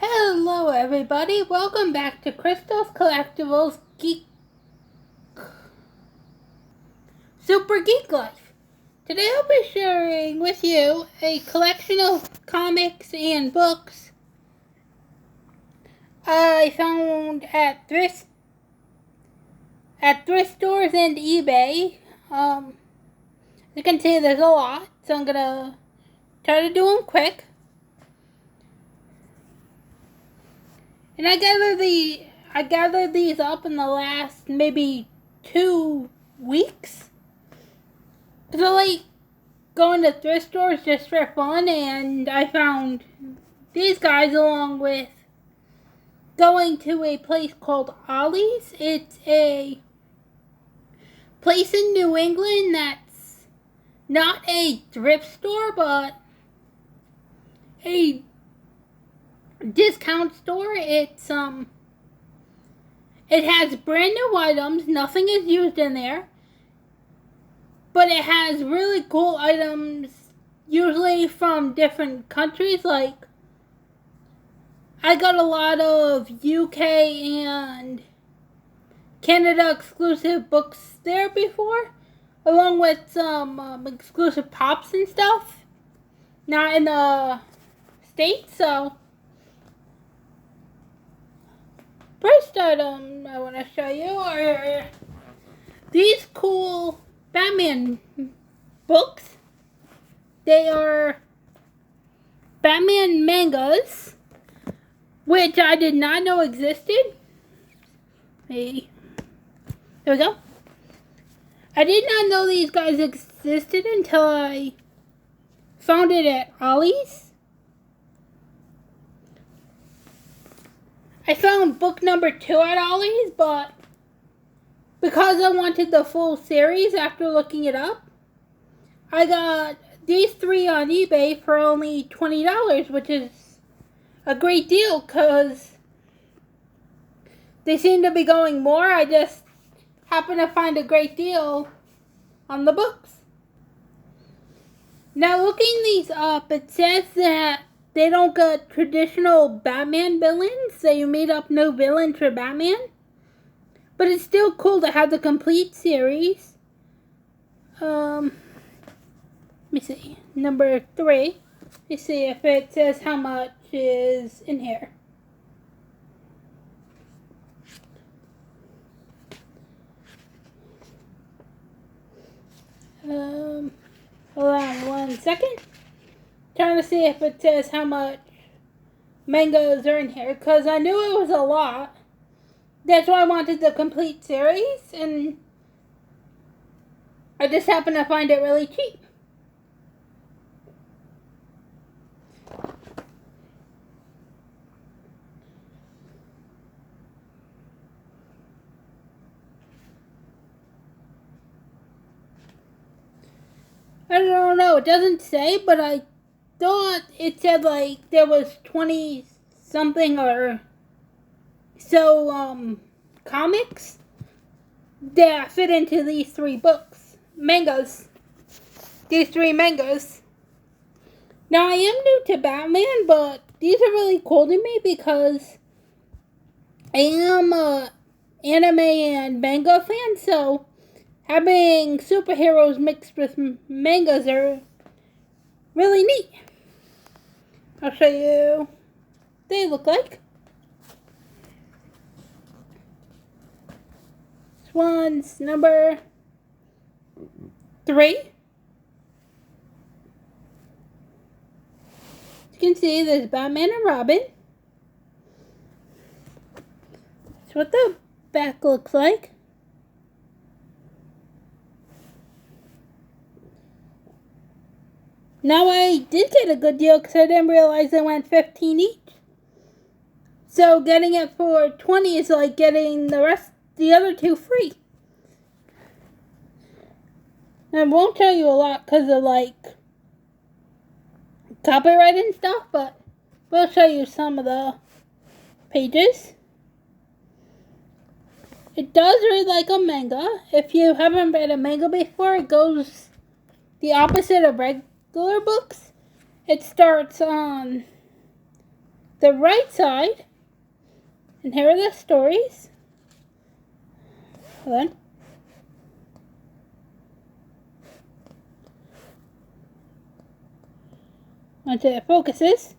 Hello everybody, welcome back to Crystals Collectibles Geek Super Geek Life. Today I'll be sharing with you a collection of comics and books I found at thrift stores and eBay. You can see there's a lot, so I'm gonna try to do them quick. And I gathered these up in the last maybe 2 weeks. Cause I like going to thrift stores just for fun, and I found these guys along with going to a place called Ollie's. It's a place in New England that's not a thrift store, but a discount store. It has brand new items, nothing is used in there, but it has really cool items, usually from different countries. Like, I got a lot of UK and Canada exclusive books there before, along with some exclusive pops and stuff, not in the States. So first item I want to show you are these cool Batman books. They are Batman mangas, which I did not know existed. Hey, there we go. I did not know these guys existed until I found it at Ollie's. I found book number 2 at Ollie's, but because I wanted the full series after looking it up, I got these 3 on eBay for only $20, which is a great deal because they seem to be going more. I just happened to find a great deal on the books. Now, looking these up, it says that they don't get traditional Batman villains, so you made up no villains for Batman. But it's still cool to have the complete series. Let me see. Number 3. Let's see if it says how much is in here. Hold on 1 second. Trying to see if it says how much mangas are in here, because I knew it was a lot. That's why I wanted the complete series, and I just happened to find it really cheap. I don't know, it doesn't say, but I thought it said like there was 20 something or so comics that fit into these 3 mangas. These 3 mangas. Now, I am new to Batman, but these are really cool to me because I am a anime and manga fan, so having superheroes mixed with mangas are really neat. I'll show you what they look like. This one's number 3. As you can see, there's Batman and Robin. That's what the back looks like. Now, I did get a good deal because I didn't realize they went 15 each. So getting it for 20 is like getting the other 2 free. And I won't tell you a lot because of like copyright and stuff, but we'll show you some of the pages. It does read like a manga. If you haven't read a manga before, it goes the opposite of regular books. It starts on the right side. And here are the stories. Hold on. Until it focuses.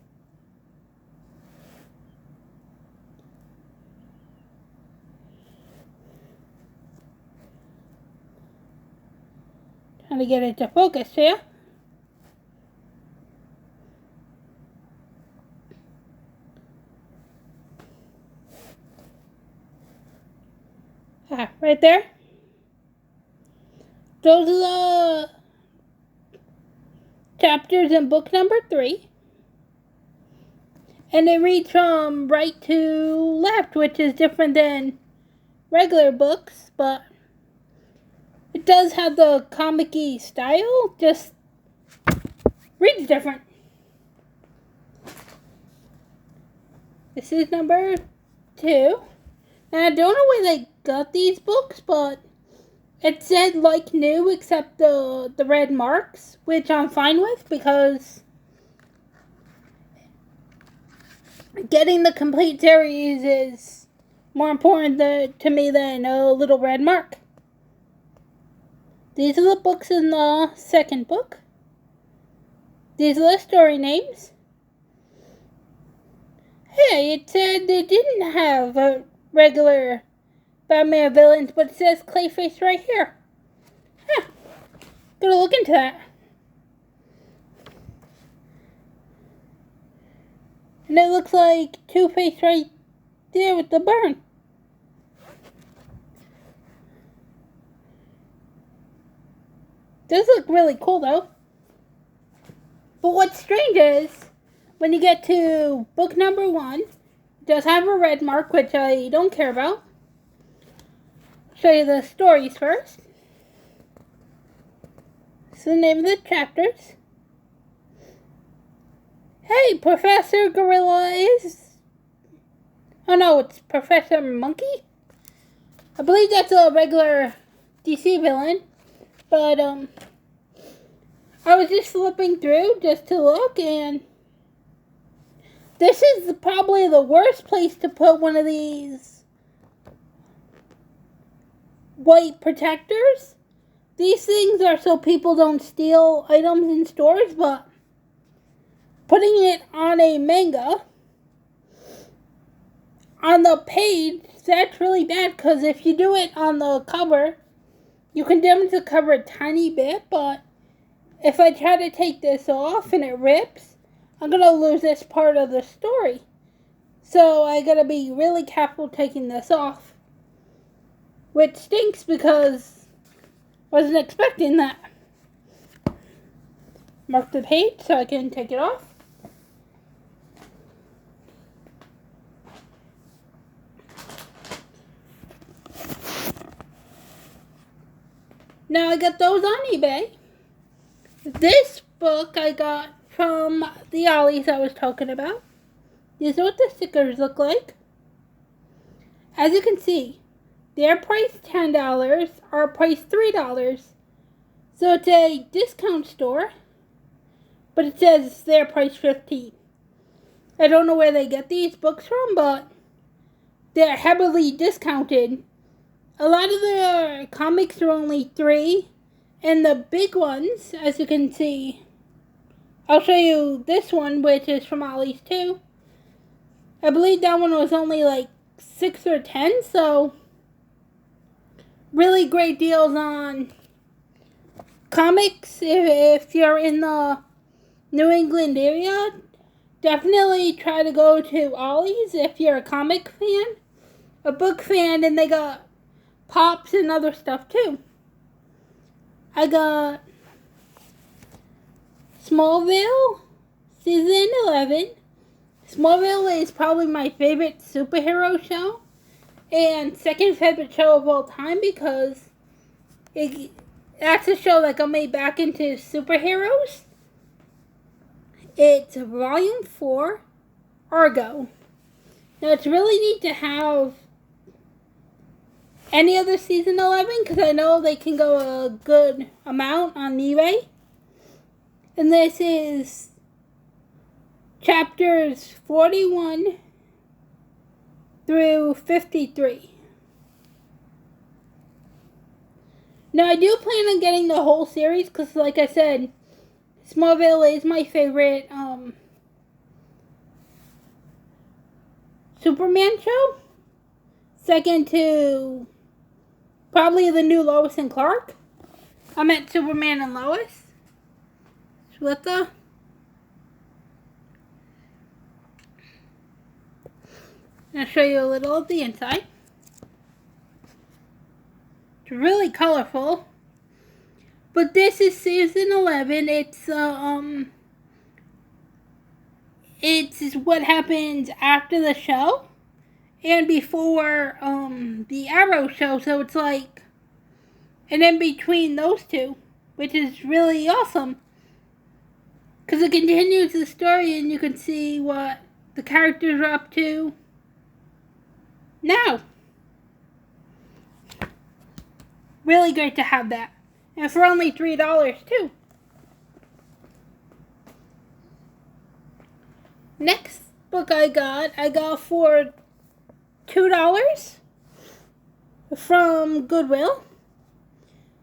Trying to get it to focus here. Right there. Those are the chapters in book number 3. And it reads from right to left, which is different than regular books, but it does have the comic-y style, just reads different. This is number 2. And I don't know where they got these books, but it said like new except the red marks, which I'm fine with because getting the complete series is more important to me than a little red mark. These are the books in the second book. These are the story names. Hey, it said they didn't have a regular Batman villains, but it says Clayface right here. Huh. Gotta look into that. And it looks like Two-Face right there with the burn. Does look really cool though. But what's strange is, when you get to book number 1, it does have a red mark, which I don't care about. Show you the stories first. This is the name of the chapters. Hey, Professor Gorilla is... Oh no, it's Professor Monkey? I believe that's a regular DC villain. But, I was just flipping through just to look, and this is probably the worst place to put one of these white protectors. These things are so people don't steal items in stores, but putting it on a manga on the page, that's really bad, because if you do it on the cover, you can damage the cover a tiny bit, but if I try to take this off and it rips, I'm going to lose this part of the story. So I got to be really careful taking this off. Which stinks because I wasn't expecting that. Mark the page so I can take it off. Now I got those on eBay. This book I got from the Ollies I was talking about. These are what the stickers look like. As you can see, they're priced $10, our price $3. So it's a discount store, but it says they're priced $15. I don't know where they get these books from, but they're heavily discounted. A lot of the comics are only $3, and the big ones, as you can see, I'll show you this one, which is from Ollie's too. I believe that one was only like $6 or $10, so really great deals on comics. If you're in the New England area, definitely try to go to Ollie's if you're a comic fan, a book fan, and they got pops and other stuff too. I got Smallville Season 11. Smallville is probably my favorite superhero show and second favorite show of all time because that's a show that got me back into superheroes. It's Volume 4, Argo. Now it's really neat to have any other Season 11 because I know they can go a good amount on eBay. And this is chapters 41 through 53. Now, I do plan on getting the whole series because, like I said, Smallville is my favorite Superman show. Second to probably the new Lois and Clark. I meant Superman and Lois. Switha. I'll show you a little of the inside. It's really colorful. But this is season 11. It's what happens after the show and before the Arrow show. So it's like and in between those two, which is really awesome. Because it continues the story and you can see what the characters are up to now. Really great to have that. And for only $3 too. Next book I got for $2 from Goodwill.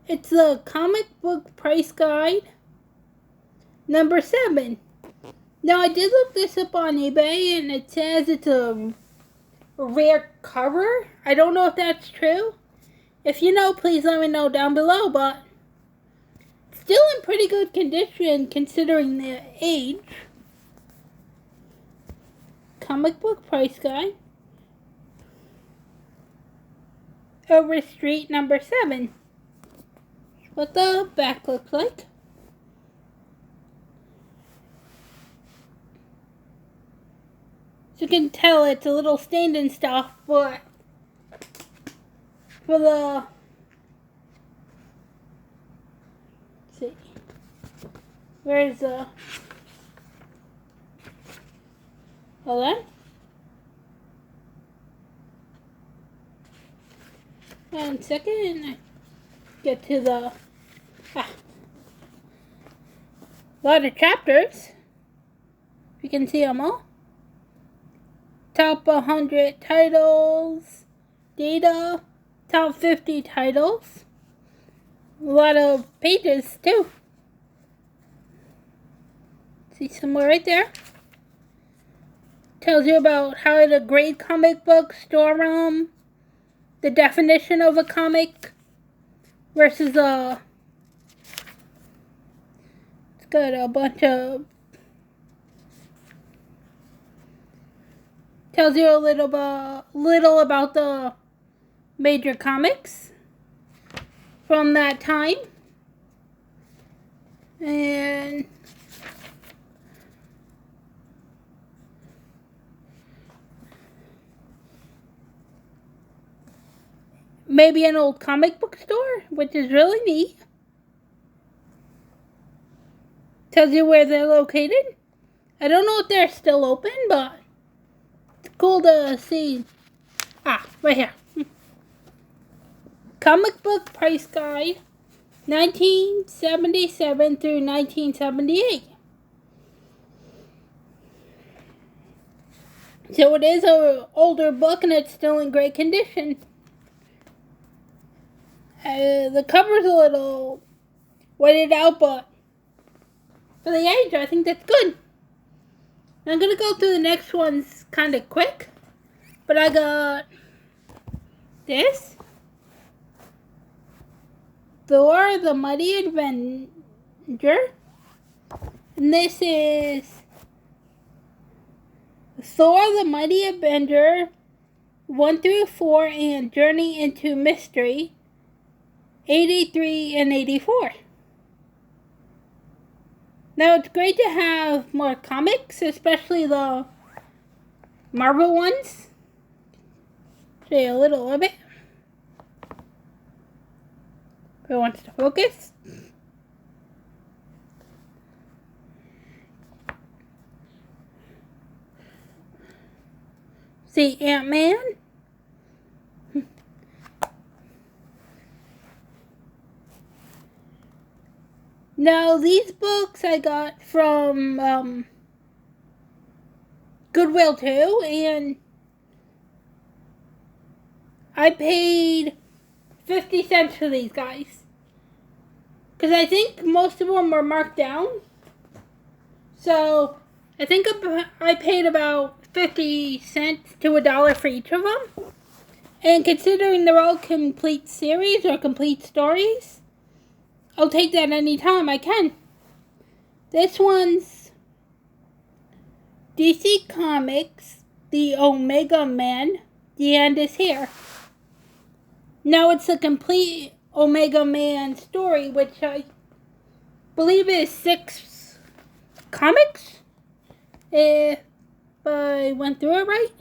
It's the comic book price guide number 7. Now I did look this up on eBay and it says it's a rare cover. I don't know if that's true. If you know, please let me know down below, but still in pretty good condition considering the age. Comic book price guide. Over Street number 7. What the back looks like. As you can tell, it's a little stained and stuff, but for the, let's see, where's the, hold on. 1 second, get to the, a lot of chapters. You can see them all. Top 100 titles, data, top 50 titles. A lot of pages too. See somewhere right there. Tells you about how to grade comic books, store them, the definition of a comic versus a. It's got a bunch of. Tells you a little about the major comics from that time. And maybe an old comic book store, which is really neat. Tells you where they're located. I don't know if they're still open, but it's cool to see. Right here. Comic book price guide, 1977 through 1978. So it is an older book and it's still in great condition. The cover's a little weighted out, but for the age, I think that's good. I'm going to go through the next ones kind of quick. But I got this. Thor, the Mighty Avenger. And this is Thor, the Mighty Avenger 1 through 4 and Journey into Mystery 83 and 84. Now it's great to have more comics, especially the Marvel ones. Show you a little of it. If it wants to focus. See Ant-Man. Now these books I got from Goodwill too, and I paid 50 cents for these guys. Because I think most of them were marked down. So, I think I paid about 50 cents to $1 for each of them. And considering they're all complete series or complete stories, I'll take that anytime I can. This one's DC Comics, The Omega Man. The end is here. Now it's a complete Omega Man story, which I believe is 6 comics, if I went through it right.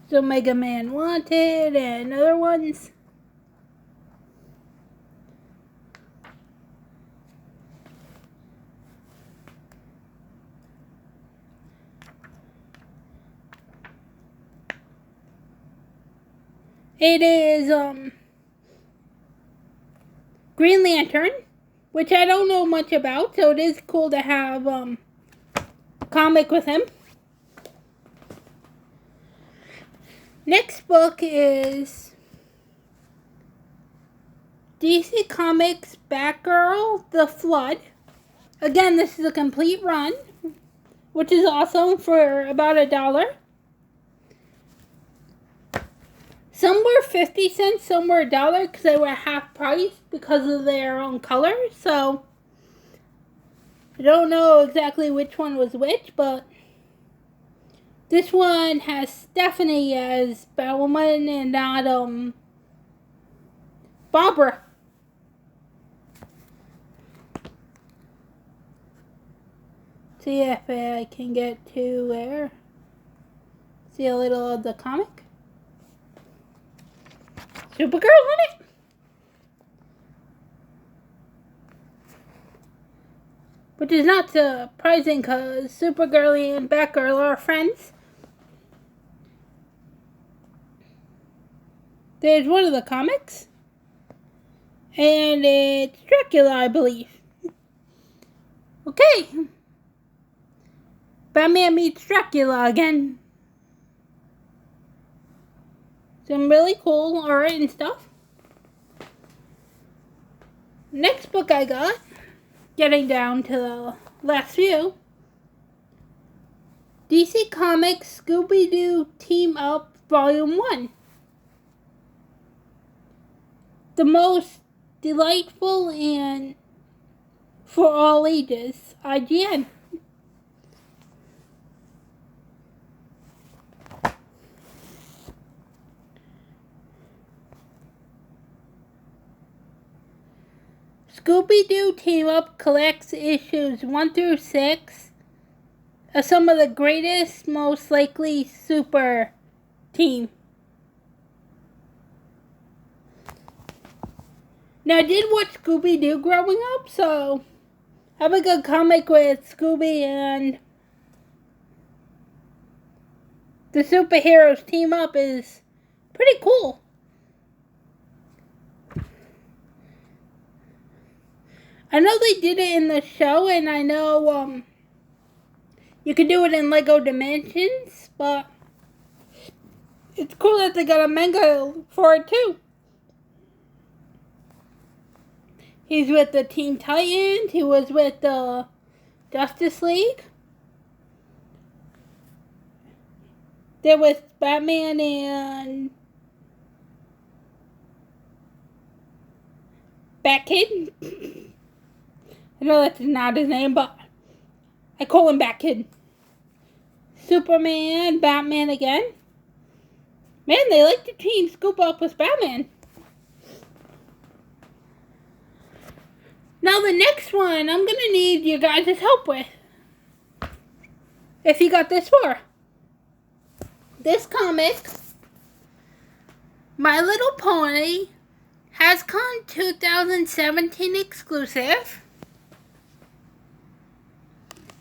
So Omega Man Wanted and other ones. It is Green Lantern, which I don't know much about, so it is cool to have a comic with him. Next book is DC Comics Batgirl, The Flood. Again, this is a complete run, which is awesome, for about $1. Some were 50 cents, some were $1 because they were half price because of their own color. So I don't know exactly which one was which, but this one has Stephanie as Batwoman and not Barbara. See if I can get to where. See a little of the comic. Supergirl in it. Which is not surprising because Supergirl and Batgirl are friends. There's one of the comics. And it's Dracula, I believe. Okay. Batman meets Dracula again. Some really cool art and stuff. Next book I got, getting down to the last few. DC Comics Scooby-Doo Team Up Volume 1. The most delightful and for all ages, IGN. Scooby-Doo Team Up collects issues 1 through 6 of some of the greatest, most likely super team. Now, I did watch Scooby-Doo growing up, so having a good comic with Scooby and the superheroes team up is pretty cool. I know they did it in the show, and I know you can do it in Lego Dimensions, but it's cool that they got a manga for it too. He's with the Teen Titans, he was with the Justice League. They're with Batman and Batkid. I know that's not his name, but I call him Batkid. Superman, Batman again. Man, they like to team scoop up with Batman. Now the next one, I'm going to need you guys' help with. If you got this far. This comic, My Little Pony, HasCon 2017 exclusive.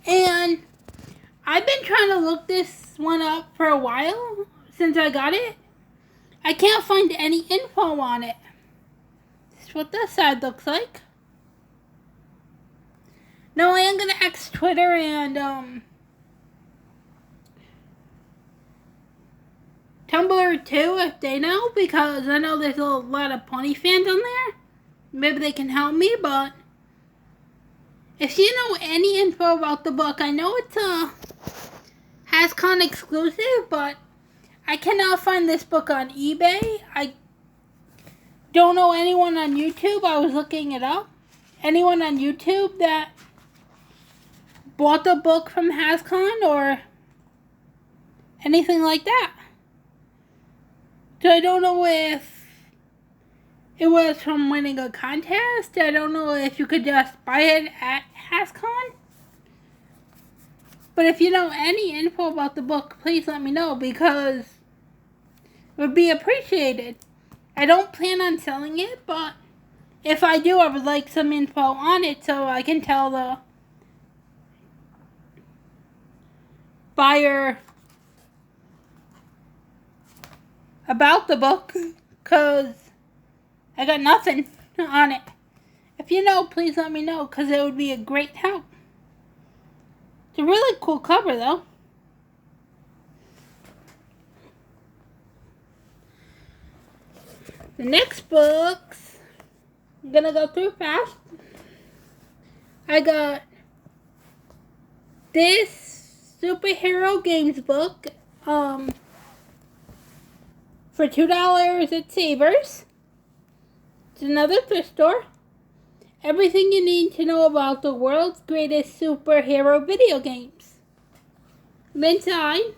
And I've been trying to look this one up for a while since I got it. I can't find any info on it. This is what this side looks like. am gonna ask Twitter and Tumblr too if they know, because I know there's a lot of pony fans on there. Maybe they can help me, but if you know any info about the book, I know it's a HasCon exclusive, but I cannot find this book on eBay. I don't know anyone on YouTube. I was looking it up. Anyone on YouTube that bought the book from HasCon or anything like that. So I don't know if it was from winning a contest. I don't know if you could just buy it at HasCon. But if you know any info about the book, please let me know, because it would be appreciated. I don't plan on selling it, but if I do, I would like some info on it so I can tell the buyer about the book, because I got nothing on it. If you know, please let me know, because it would be a great help. It's a really cool cover, though. The next books, I'm gonna go through fast. I got this superhero games book for $2 at Savers. It's another thrift store. Everything you need to know about the world's greatest superhero video games. And inside,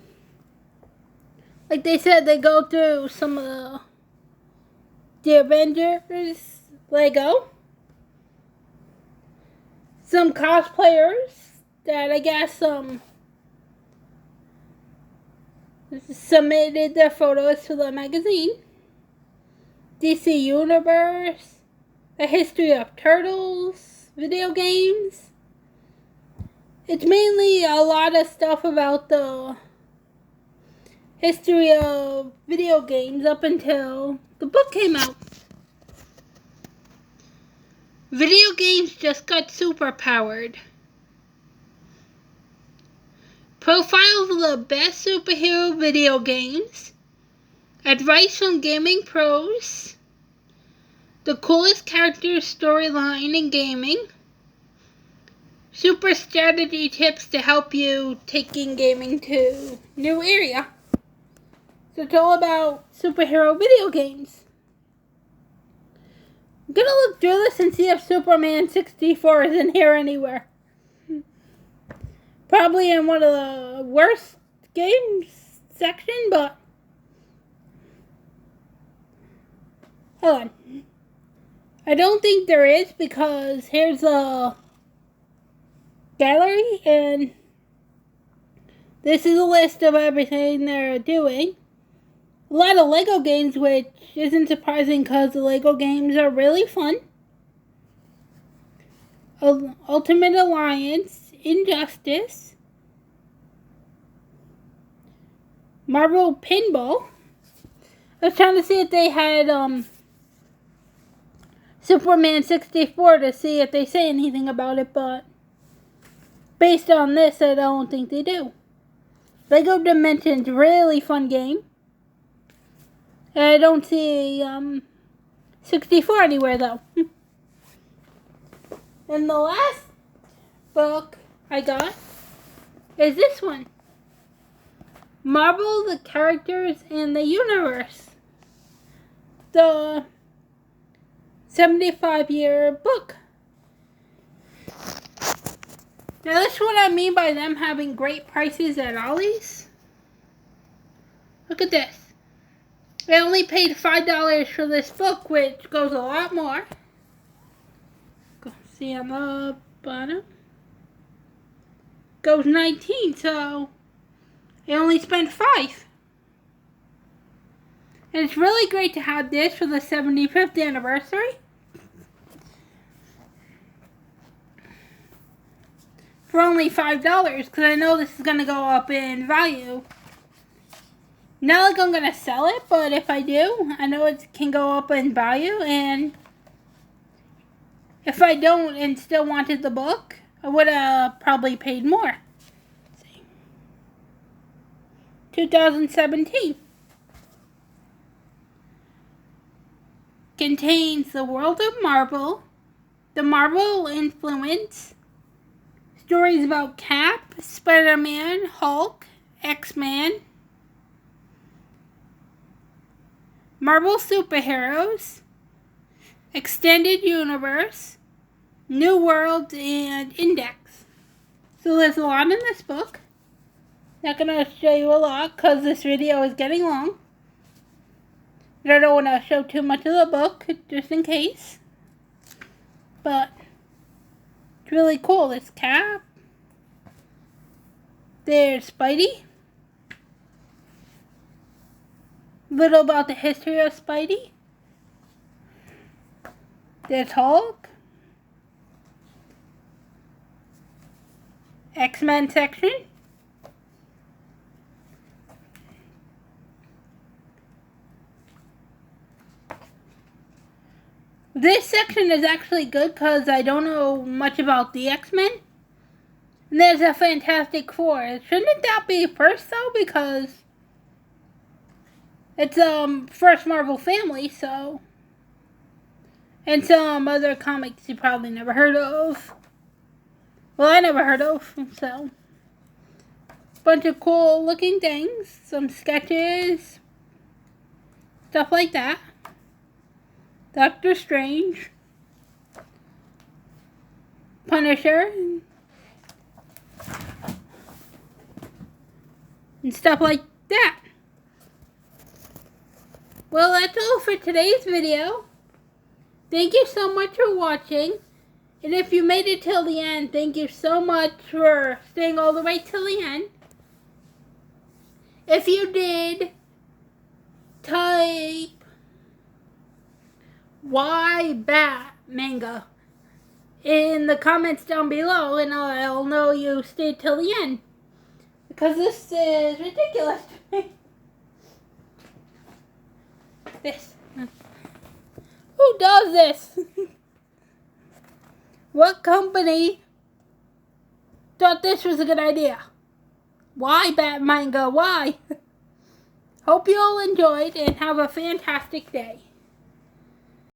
like they said, they go through some of the Avengers Lego. Some cosplayers that I guess submitted their photos to the magazine. DC Universe. The history of Turtles. Video games. It's mainly a lot of stuff about the history of video games up until the book came out. Video games just got super powered. Profiles of the best superhero video games. Advice from gaming pros. The coolest character storyline in gaming. Super strategy tips to help you taking gaming to new area. So it's all about superhero video games. I'm gonna look through this and see if Superman 64 is in here anywhere. Probably in one of the worst games section, but hold on. I don't think there is, because here's a gallery and this is a list of everything they're doing. A lot of Lego games, which isn't surprising because the Lego games are really fun. Ultimate Alliance, Injustice, Marvel Pinball. I was trying to see if they had Superman 64 to see if they say anything about it, but based on this, I don't think they do. Lego Dimensions, really fun game. I don't see 64 anywhere, though. And the last book I got is this one. Marvel, the Characters, and the Universe. The 75-year book. Now, that's what I mean by them having great prices at Ollie's. Look at this. I only paid $5 for this book, which goes a lot more. See on the bottom. Goes 19, so I only spent $5. And it's really great to have this for the 75th anniversary. For only $5, because I know this is going to go up in value. Not like I'm going to sell it, but if I do, I know it can go up in value. And if I don't and still wanted the book, I would have probably paid more. 2017. Contains the world of Marvel, the Marvel influence, stories about Cap, Spider-Man, Hulk, X-Men, Marvel superheroes, extended universe, New World, and Index. So there's a lot in this book. Not going to show you a lot because this video is getting long. But I don't want to show too much of the book just in case. But it's really cool. This Cap. There's Spidey. Little about the history of Spidey. There's Hulk. X-Men section. This section is actually good because I don't know much about the X-Men. And there's a Fantastic Four. Shouldn't that be first though? Because it's first Marvel family, so. And some other comics you probably never heard of. Well, I never heard of, so. Bunch of cool looking things. Some sketches. Stuff like that. Doctor Strange. Punisher. And stuff like that. Well, that's all for today's video. Thank you so much for watching. And if you made it till the end, thank you so much for staying all the way till the end. If you did, type why bat manga in the comments down below and I'll know you stayed till the end. Because this is ridiculous to me. This. Who does this? What company thought this was a good idea? Why bat manga? Why? Hope you all enjoyed and have a fantastic day.